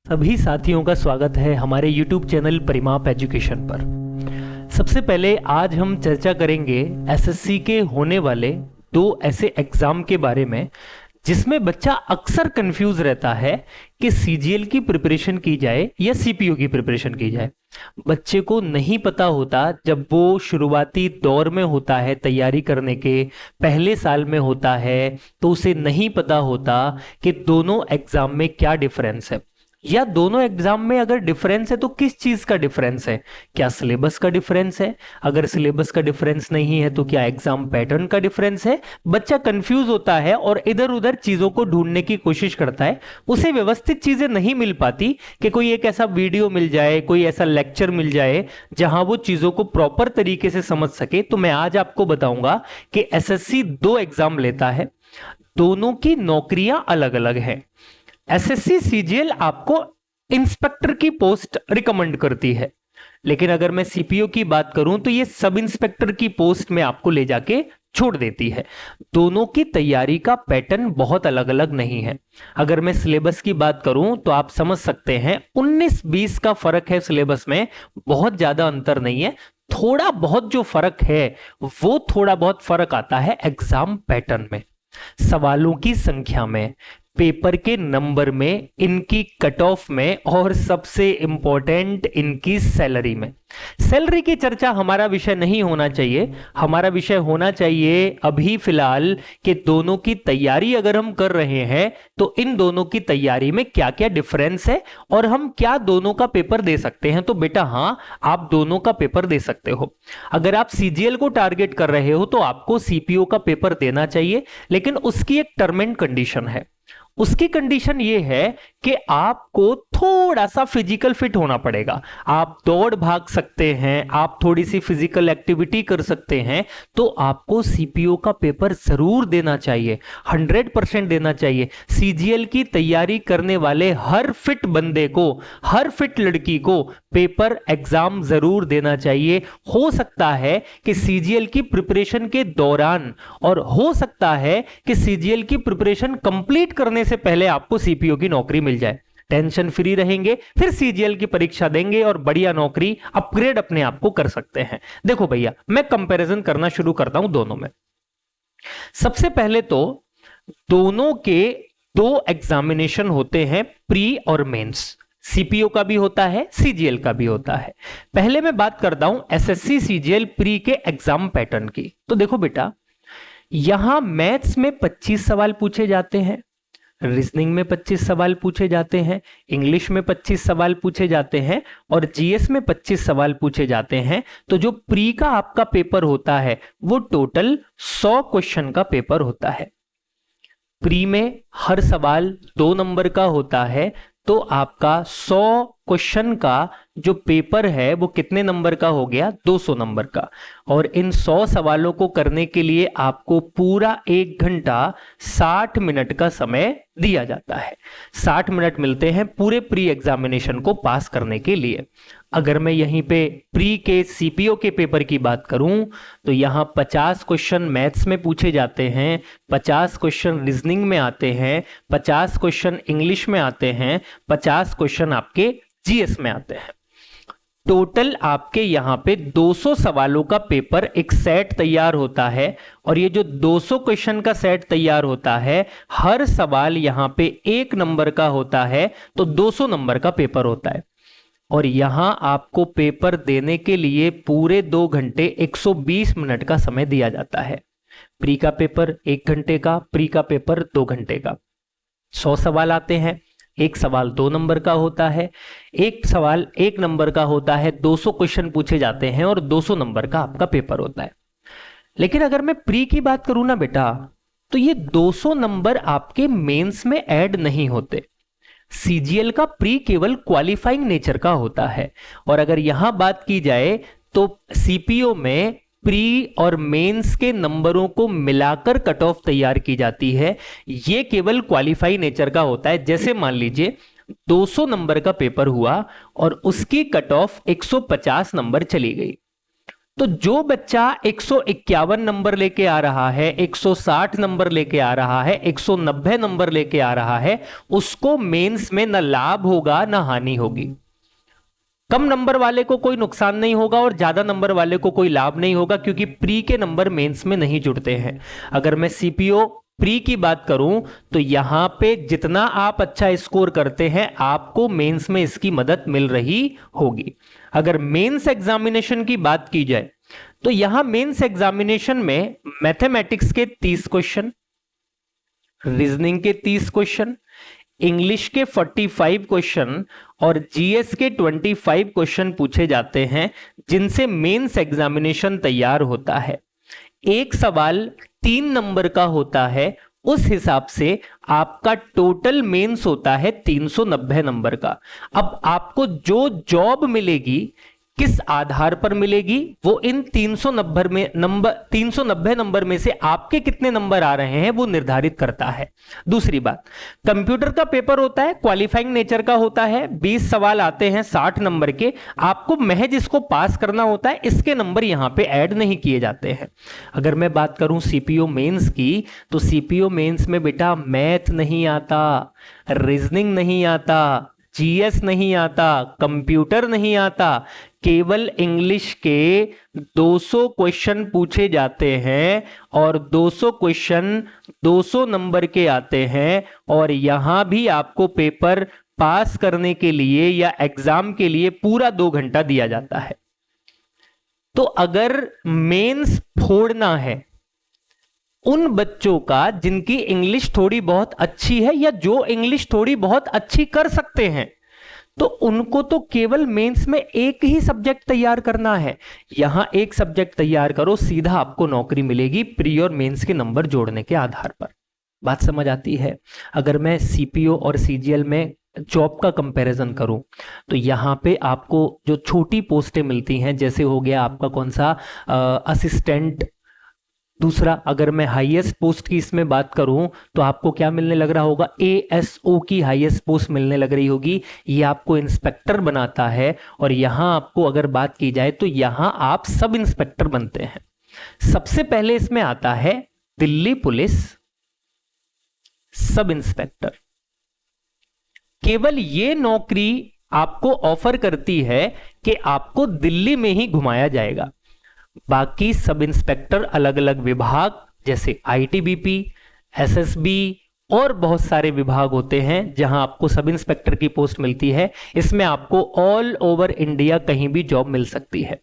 सभी साथियों का स्वागत है हमारे YouTube चैनल परिमाप एजुकेशन पर। सबसे पहले आज हम चर्चा करेंगे एसएससी के होने वाले दो ऐसे एग्जाम के बारे में जिसमें बच्चा अक्सर कंफ्यूज रहता है कि सीजीएल की प्रिपरेशन की जाए या सीपीयू की प्रिपरेशन की जाए। बच्चे को नहीं पता होता, जब वो शुरुआती दौर में होता है, तैयारी करने के पहले साल में होता है, तो उसे नहीं पता होता कि दोनों एग्जाम में क्या डिफरेंस है, या दोनों एग्जाम में अगर डिफरेंस है तो किस चीज का डिफरेंस है। क्या सिलेबस का डिफरेंस है? अगर सिलेबस का डिफरेंस नहीं है तो क्या एग्जाम पैटर्न का डिफरेंस है? बच्चा कंफ्यूज होता है और इधर उधर चीजों को ढूंढने की कोशिश करता है। उसे व्यवस्थित चीजें नहीं मिल पाती कि कोई एक ऐसा वीडियो मिल जाए, कोई ऐसा लेक्चर मिल जाए जहां वो चीजों को प्रॉपर तरीके से समझ सके। तो मैं आज आपको बताऊंगा कि एसएससी दो एग्जाम लेता है, दोनों की नौकरियां अलग अलग हैं। एसएससी सीजीएल आपको इंस्पेक्टर की पोस्ट रिकमेंड करती है, लेकिन अगर मैं सीपीओ की बात करूं तो ये सब इंस्पेक्टर की पोस्ट में आपको ले जाके छोड़ देती है। दोनों की तैयारी का पैटर्न बहुत अलग अलग नहीं है। अगर मैं सिलेबस की बात करूं तो आप समझ सकते हैं 19-20 का फर्क है सिलेबस में, बहुत ज्यादा अंतर नहीं है। थोड़ा बहुत जो फर्क है वो थोड़ा बहुत फर्क आता है एग्जाम पैटर्न में, सवालों की संख्या में, पेपर के नंबर में, इनकी कट ऑफ में, और सबसे इंपॉर्टेंट इनकी सैलरी में। सैलरी की चर्चा हमारा विषय नहीं होना चाहिए। हमारा विषय होना चाहिए अभी फिलहाल कि दोनों की तैयारी अगर हम कर रहे हैं तो इन दोनों की तैयारी में क्या क्या डिफरेंस है और हम क्या दोनों का पेपर दे सकते हैं। तो बेटा हाँ, आप दोनों का पेपर दे सकते हो। अगर आप सीजीएल को टारगेट कर रहे हो तो आपको सीपीओ का पेपर देना चाहिए, लेकिन उसकी एक टर्म एंड कंडीशन है। उसकी कंडीशन यह है कि आपको थोड़ा सा फिजिकल फिट होना पड़ेगा। आप दौड़ भाग सकते हैं, आप थोड़ी सी फिजिकल एक्टिविटी कर सकते हैं, तो आपको सीपीओ का पेपर जरूर देना चाहिए, 100% देना चाहिए। सीजीएल की तैयारी करने वाले हर फिट बंदे को, हर फिट लड़की को पेपर एग्जाम जरूर देना चाहिए। हो सकता है कि सीजीएल की प्रिपरेशन के दौरान, और हो सकता है कि सीजीएल की प्रिपरेशन कंप्लीट करने से पहले आपको सीपीओ की नौकरी मिल जाए। टेंशन फ्री रहेंगे, फिर सीजीएल की परीक्षा देंगे और बढ़िया नौकरी, अपग्रेड अपने आप को कर सकते हैं। देखो भैया, मैं कंपैरिजन करना शुरू करता हूं दोनों में। सबसे पहले तो दोनों के दो एग्जामिनेशन होते हैं, प्री और मेंस। सीपीओ का भी होता है, सीजीएल का भी होता है। पहले मैं बात करता हूं एसएससी सीजीएल प्री के एग्जाम पैटर्न की। तो देखो बेटा, यहां मैथ्स में 25 सवाल पूछे जाते हैं, रीजनिंग में 25 सवाल पूछे जाते हैं, इंग्लिश में 25 सवाल पूछे जाते हैं और जीएस में 25 सवाल पूछे जाते हैं। तो जो प्री का आपका पेपर होता है वो टोटल 100 क्वेश्चन का पेपर होता है। प्री में हर सवाल 2 नंबर का होता है, तो आपका 100 क्वेश्चन का जो पेपर है वो कितने नंबर का हो गया? 200 नंबर का। और इन 100 सवालों को करने के लिए आपको पूरा 1 घंटा 60 मिनट का समय दिया जाता है। 60 मिनट मिलते हैं पूरे प्री एग्जामिनेशन को पास करने के लिए। अगर मैं यहीं पे प्री के सीपीओ के पेपर की बात करूं तो यहां 50 क्वेश्चन मैथ्स में पूछे जाते हैं, 50 क्वेश्चन रीजनिंग में आते हैं, 50 क्वेश्चन इंग्लिश में आते हैं, 50 क्वेश्चन आपके जीएस में आते हैं। टोटल आपके यहां पे 200 सवालों का पेपर एक सेट तैयार होता है। और ये जो 200 क्वेश्चन का सेट तैयार होता है, हर सवाल यहां पे 1 नंबर का होता है, तो 200 नंबर का पेपर होता है। और यहां आपको पेपर देने के लिए पूरे 2 घंटे 120 मिनट का समय दिया जाता है। प्री का पेपर 1 घंटे का, प्री का पेपर 2 घंटे का। 100 सवाल आते हैं, एक सवाल 2 नंबर का होता है, एक सवाल 1 नंबर का होता है, 200 क्वेश्चन पूछे जाते हैं और 200 नंबर का आपका पेपर होता है। लेकिन अगर मैं प्री की बात करूं ना बेटा, तो ये 200 नंबर आपके मेंस में ऐड नहीं होते। सीजीएल का प्री केवल क्वालिफाइंग नेचर का होता है। और अगर यहां बात की जाए तो सीपीओ में प्री और मेंस के नंबरों को मिलाकर कट ऑफ तैयार की जाती है। यह केवल क्वालिफाई नेचर का होता है। जैसे मान लीजिए 200 नंबर का पेपर हुआ और उसकी कट ऑफ 150 नंबर चली गई, तो जो बच्चा 151 नंबर लेके आ रहा है, 160 नंबर लेके आ रहा है, 190 नंबर लेके आ रहा है, उसको मेंस में न लाभ होगा न हानि होगी। कम नंबर वाले को कोई नुकसान नहीं होगा और ज्यादा नंबर वाले को कोई लाभ नहीं होगा, क्योंकि प्री के नंबर मेंस में नहीं जुड़ते हैं। अगर मैं सीपीओ प्री की बात करूं तो यहां पे जितना आप अच्छा स्कोर करते हैं आपको मेंस में इसकी मदद मिल रही होगी। अगर मेंस एग्जामिनेशन की बात की जाए तो यहां मेंस एग्जामिनेशन में मैथमेटिक्स के 30 क्वेश्चन, रीजनिंग के 30 क्वेश्चन, इंग्लिश के 45 क्वेश्चन और जीएस के 25 क्वेश्चन पूछे जाते हैं, जिनसे मेंस एग्जामिनेशन तैयार होता है। एक सवाल 3 नंबर का होता है, उस हिसाब से आपका टोटल मेंस होता है 390 नंबर का। अब आपको जो जॉब मिलेगी किस आधार पर मिलेगी, वो इन 390 नंबर में से आपके कितने नंबर आ रहे हैं वो निर्धारित करता है। दूसरी बात, कंप्यूटर का पेपर होता है, क्वालिफाइंग नेचर का होता है, 20 सवाल आते हैं 60 नंबर के, आपको महज इसको पास करना होता है, इसके नंबर यहां पे ऐड नहीं किए जाते हैं। अगर मैं बात करूं सीपीओ मेंस की, तो सीपीओ मेंस में बेटा मैथ नहीं आता, रीजनिंग नहीं आता, जीएस नहीं आता, कंप्यूटर नहीं आता, केवल इंग्लिश के 200 क्वेश्चन पूछे जाते हैं और 200 क्वेश्चन 200 नंबर के आते हैं, और यहां भी आपको पेपर पास करने के लिए या एग्जाम के लिए पूरा 2 घंटा दिया जाता है। तो अगर मेंस फोड़ना है उन बच्चों का जिनकी इंग्लिश थोड़ी बहुत अच्छी है या जो इंग्लिश थोड़ी बहुत अच्छी कर सकते हैं, तो उनको तो केवल मेंस में एक ही सब्जेक्ट तैयार करना है। यहां एक सब्जेक्ट तैयार करो, सीधा आपको नौकरी मिलेगी प्री और मेंस के नंबर जोड़ने के आधार पर। बात समझ आती है? अगर मैं सीपीओ और सीजीएल में जॉब का कंपैरिजन करूं तो यहां पे आपको जो छोटी पोस्टें मिलती हैं, जैसे हो गया आपका कौन सा असिस्टेंट। दूसरा, अगर मैं हाईएस्ट पोस्ट की इसमें बात करूं तो आपको क्या मिलने लग रहा होगा, एएसओ की हाईएस्ट पोस्ट मिलने लग रही होगी। ये आपको इंस्पेक्टर बनाता है, और यहां आपको अगर बात की जाए तो यहां आप सब इंस्पेक्टर बनते हैं। सबसे पहले इसमें आता है दिल्ली पुलिस सब इंस्पेक्टर। केवल ये नौकरी आपको ऑफर करती है कि आपको दिल्ली में ही घुमाया जाएगा। बाकी सब इंस्पेक्टर अलग अलग विभाग जैसे आईटीबीपी, एसएसबी और बहुत सारे विभाग होते हैं जहां आपको सब इंस्पेक्टर की पोस्ट मिलती है। इसमें आपको ऑल ओवर इंडिया कहीं भी जॉब मिल सकती है।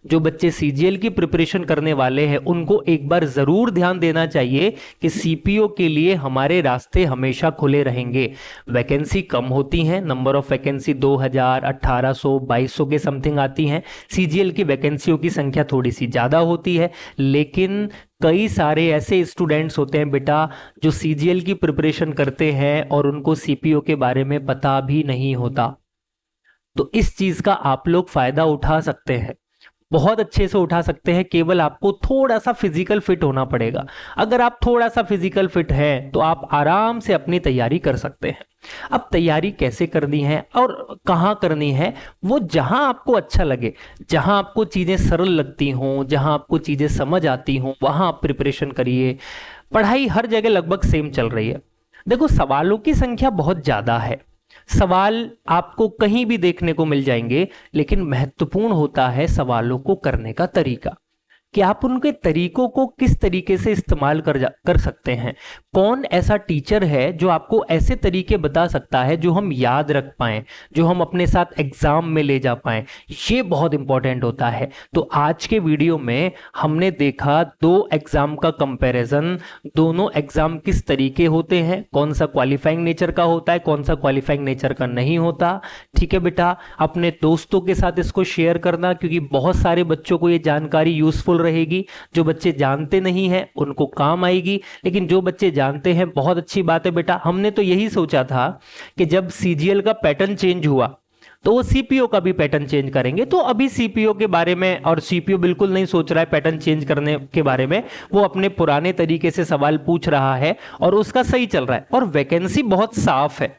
जो बच्चे सीजीएल की प्रिपरेशन करने वाले हैं उनको एक बार जरूर ध्यान देना चाहिए कि सीपीओ के लिए हमारे रास्ते हमेशा खुले रहेंगे। वैकेंसी कम होती हैं, नंबर ऑफ वैकेंसी 2000, 1800, 2200 के समथिंग आती हैं। सीजीएल की वैकेंसियों की संख्या थोड़ी सी ज्यादा होती है, लेकिन कई सारे ऐसे स्टूडेंट्स होते हैं बेटा जो सीजीएल की प्रिपरेशन करते हैं और उनको सीपीओ के बारे में पता भी नहीं होता। तो इस चीज का आप लोग फायदा उठा सकते हैं, बहुत अच्छे से उठा सकते हैं। केवल आपको थोड़ा सा फिजिकल फिट होना पड़ेगा। अगर आप थोड़ा सा फिजिकल फिट हैं तो आप आराम से अपनी तैयारी कर सकते हैं। अब तैयारी कैसे करनी है और कहाँ करनी है, वो जहां आपको अच्छा लगे, जहां आपको चीजें सरल लगती हों, जहां आपको चीजें समझ आती हों, वहां आप प्रिपरेशन करिए। पढ़ाई हर जगह लगभग सेम चल रही है। देखो, सवालों की संख्या बहुत ज्यादा है, सवाल आपको कहीं भी देखने को मिल जाएंगे, लेकिन महत्वपूर्ण होता है सवालों को करने का तरीका, कि आप उनके तरीकों को किस तरीके से इस्तेमाल कर सकते हैं। कौन ऐसा टीचर है जो आपको ऐसे तरीके बता सकता है जो हम याद रख पाएं, जो हम अपने साथ एग्जाम में ले जा पाएं, ये बहुत इंपॉर्टेंट होता है। तो आज के वीडियो में हमने देखा 2 एग्जाम का कंपैरिजन, दोनों एग्जाम किस तरीके होते हैं, कौन सा क्वालिफाइंग नेचर का होता है, कौन सा क्वालिफाइंग नेचर का नहीं होता। ठीक है बेटा, अपने दोस्तों के साथ इसको शेयर करना, क्योंकि बहुत सारे बच्चों को ये जानकारी यूजफुल रहेगी। जो बच्चे जानते नहीं हैं उनको काम आएगी, लेकिन जो बच्चे जानते हैं, बहुत अच्छी बात है बेटा। हमने तो यही सोचा था कि जब सीजीएल का पैटर्न चेंज हुआ तो वो सीपीओ का भी पैटर्न चेंज करेंगे। तो अभी सीपीओ के बारे में, और सीपीओ बिल्कुल नहीं सोच रहा है पैटर्न चेंज करने के बारे में, वो अपने पुराने तरीके से सवाल पूछ रहा है और उसका सही चल रहा है और वैकेंसी बहुत साफ है।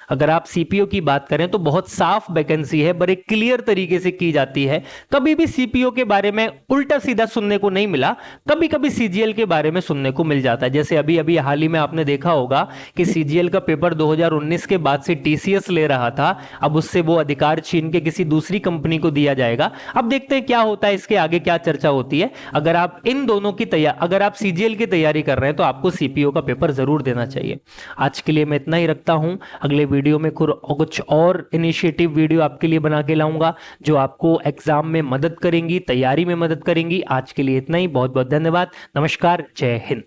अगर आप सीपीओ की बात करें तो बहुत साफ वैकेंसी है, बड़े क्लियर तरीके से की जाती है। कभी भी सीपीओ के बारे में उल्टा सीधा सुनने को नहीं मिला, कभी कभी सीजीएल के बारे में सुनने को मिल जाता है। जैसे अभी अभी हाल ही में आपने देखा होगा कि सीजीएल का पेपर 2019 के बाद से टीसीएस ले रहा था, अब उससे वो अधिकार छीन के किसी दूसरी कंपनी को दिया जाएगा। अब देखते हैं क्या होता है, इसके आगे क्या चर्चा होती है। अगर आप इन दोनों की तैयारी, अगर आप सीजीएल की तैयारी कर रहे हैं तो आपको सीपीओ का पेपर जरूर देना चाहिए। आज के लिए मैं इतना ही रखता हूं, अगले वीडियो में कुछ और इनिशिएटिव वीडियो आपके लिए बना के लाऊंगा जो आपको एग्जाम में मदद करेंगी, तैयारी में मदद करेंगी। आज के लिए इतना ही, बहुत बहुत धन्यवाद। नमस्कार, जय हिंद।